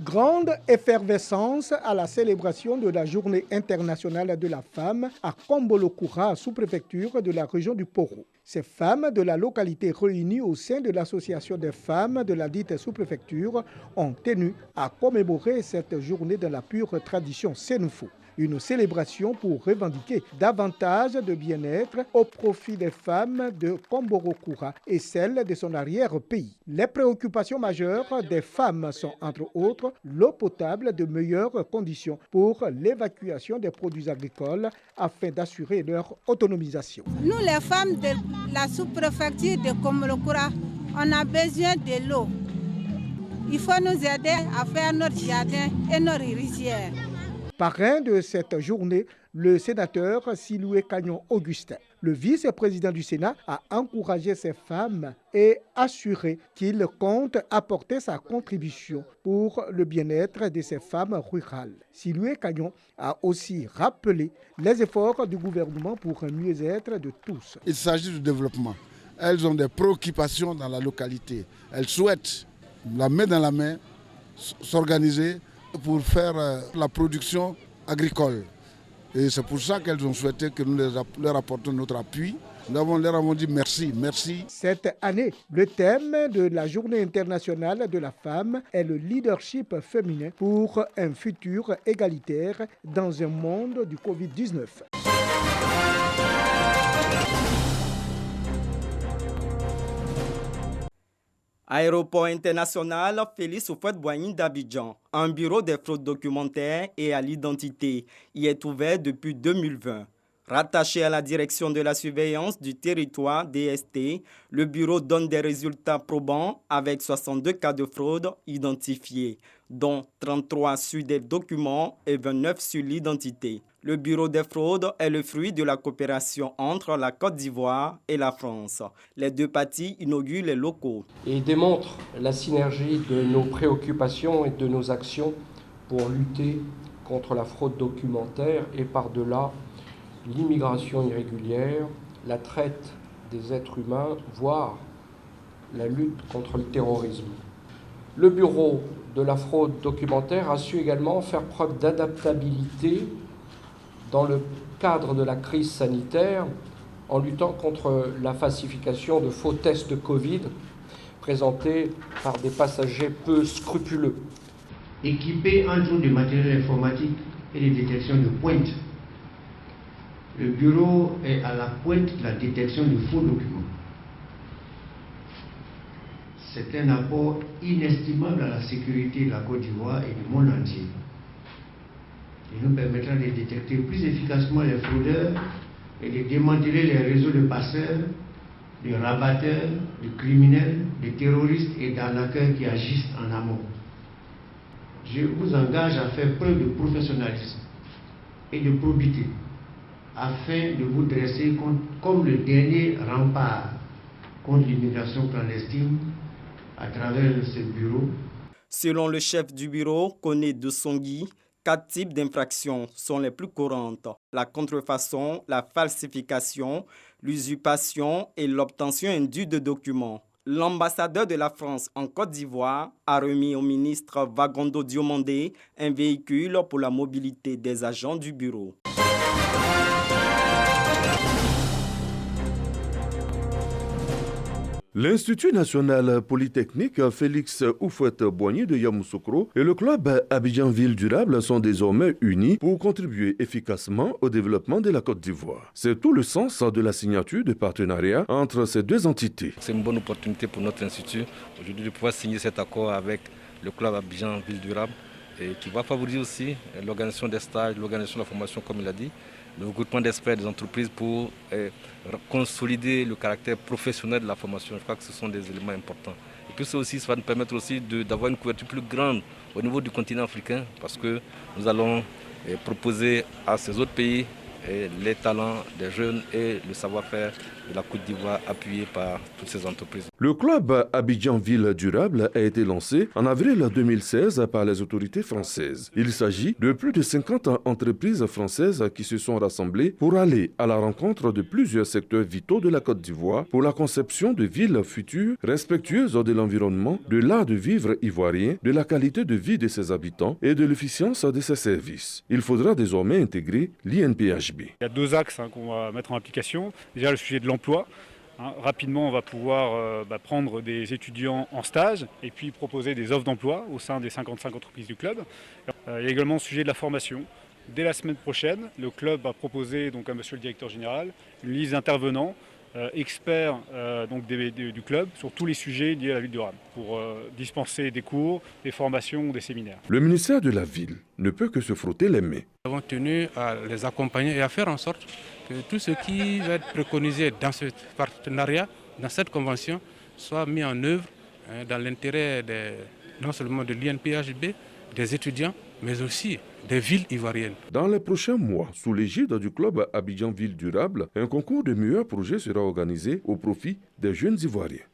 Grande effervescence à la célébration de la Journée internationale de la femme à Kombolokura, sous-préfecture de la région du Poro. Ces femmes de la localité réunies au sein de l'association des femmes de la dite sous-préfecture ont tenu à commémorer cette journée dans la pure tradition Sénoufo. Une célébration pour revendiquer davantage de bien-être au profit des femmes de Kombolokura et celles de son arrière-pays. Les préoccupations majeures des femmes sont entre autres l'eau potable, de meilleures conditions pour l'évacuation des produits agricoles afin d'assurer leur autonomisation. Nous les femmes de la sous-préfecture de Kombolokura, on a besoin de l'eau. Il faut nous aider à faire notre jardin et nos rizières. Parrain de cette journée, le sénateur Siloué Cagnon Augustin. Le vice-président du Sénat a encouragé ces femmes et assuré qu'il compte apporter sa contribution pour le bien-être de ces femmes rurales. Siloué Cagnon a aussi rappelé les efforts du gouvernement pour un mieux-être de tous. Il s'agit du développement. Elles ont des préoccupations dans la localité. Elles souhaitent, la main dans la main, s'organiser pour faire la production agricole. Et c'est pour ça qu'elles ont souhaité que nous leur apportions notre appui. Nous leur avons dit merci, merci. Cette année, le thème de la Journée internationale de la femme est le leadership féminin pour un futur égalitaire dans un monde du Covid-19. Aéroport international Félix Houphouët-Boigny d'Abidjan. Un bureau des fraudes documentaires et à l'identité y est ouvert depuis 2020. Rattaché à la direction de la surveillance du territoire DST, le bureau donne des résultats probants avec 62 cas de fraude identifiés, dont 33 sur des documents et 29 sur l'identité. Le bureau des fraudes est le fruit de la coopération entre la Côte d'Ivoire et la France. Les deux parties inaugurent les locaux. Et démontre la synergie de nos préoccupations et de nos actions pour lutter contre la fraude documentaire et par-delà l'immigration irrégulière, la traite des êtres humains, voire la lutte contre le terrorisme. Le bureau de la fraude documentaire a su également faire preuve d'adaptabilité dans le cadre de la crise sanitaire en luttant contre la falsification de faux tests de Covid présentés par des passagers peu scrupuleux. Équipé entre autres de matériel informatique et de détection de pointe, le bureau est à la pointe de la détection de faux documents. C'est un apport inestimable à la sécurité de la Côte d'Ivoire et du monde entier. Il nous permettra de détecter plus efficacement les fraudeurs et de démanteler les réseaux de passeurs, de rabatteurs, de criminels, de terroristes et d'arnaqueurs qui agissent en amont. Je vous engage à faire preuve de professionnalisme et de probité afin de vous dresser comme le dernier rempart contre l'immigration clandestine à travers ce bureau. Selon le chef du bureau, Koné de Songui, 4 types d'infractions sont les plus courantes: la contrefaçon, la falsification, l'usurpation et l'obtention indue de documents. L'ambassadeur de la France en Côte d'Ivoire a remis au ministre Vagondo Diomandé un véhicule pour la mobilité des agents du bureau. L'Institut national polytechnique Félix Houphouët-Boigny de Yamoussoukro et le club Abidjan Ville Durable sont désormais unis pour contribuer efficacement au développement de la Côte d'Ivoire. C'est tout le sens de la signature de partenariat entre ces deux entités. C'est une bonne opportunité pour notre institut aujourd'hui de pouvoir signer cet accord avec le club Abidjan Ville Durable et qui va favoriser aussi l'organisation des stages, l'organisation de la formation comme il a dit, le regroupement d'experts des entreprises pour consolider le caractère professionnel de la formation. Je crois que ce sont des éléments importants. Et puis ça va nous permettre aussi d'avoir une couverture plus grande au niveau du continent africain parce que nous allons proposer à ces autres pays les talents des jeunes et le savoir-faire de la Côte d'Ivoire appuyé par toutes ces entreprises. Le club Abidjan Ville Durable a été lancé en avril 2016 par les autorités françaises. Il s'agit de plus de 50 entreprises françaises qui se sont rassemblées pour aller à la rencontre de plusieurs secteurs vitaux de la Côte d'Ivoire pour la conception de villes futures respectueuses de l'environnement, de l'art de vivre ivoirien, de la qualité de vie de ses habitants et de l'efficience de ses services. Il faudra désormais intégrer l'INPHB. Il y a deux axes qu'on va mettre en application. Déjà le sujet de l'emploi. Rapidement, on va pouvoir prendre des étudiants en stage et puis proposer des offres d'emploi au sein des 55 entreprises du club. Il y a également le sujet de la formation. Dès la semaine prochaine, le club va proposer donc, à monsieur le directeur général une liste d'intervenants experts du club sur tous les sujets liés à la ville durable pour dispenser des cours, des formations ou des séminaires. Le ministère de la Ville ne peut que se frotter les mains. Nous avons tenu à les accompagner et à faire en sorte que tout ce qui va être préconisé dans ce partenariat, dans cette convention, soit mis en œuvre dans l'intérêt non seulement de l'INPHB, des étudiants, mais aussi des villes ivoiriennes. Dans les prochains mois, sous l'égide du club Abidjan Ville Durable, un concours de meilleurs projets sera organisé au profit des jeunes Ivoiriens.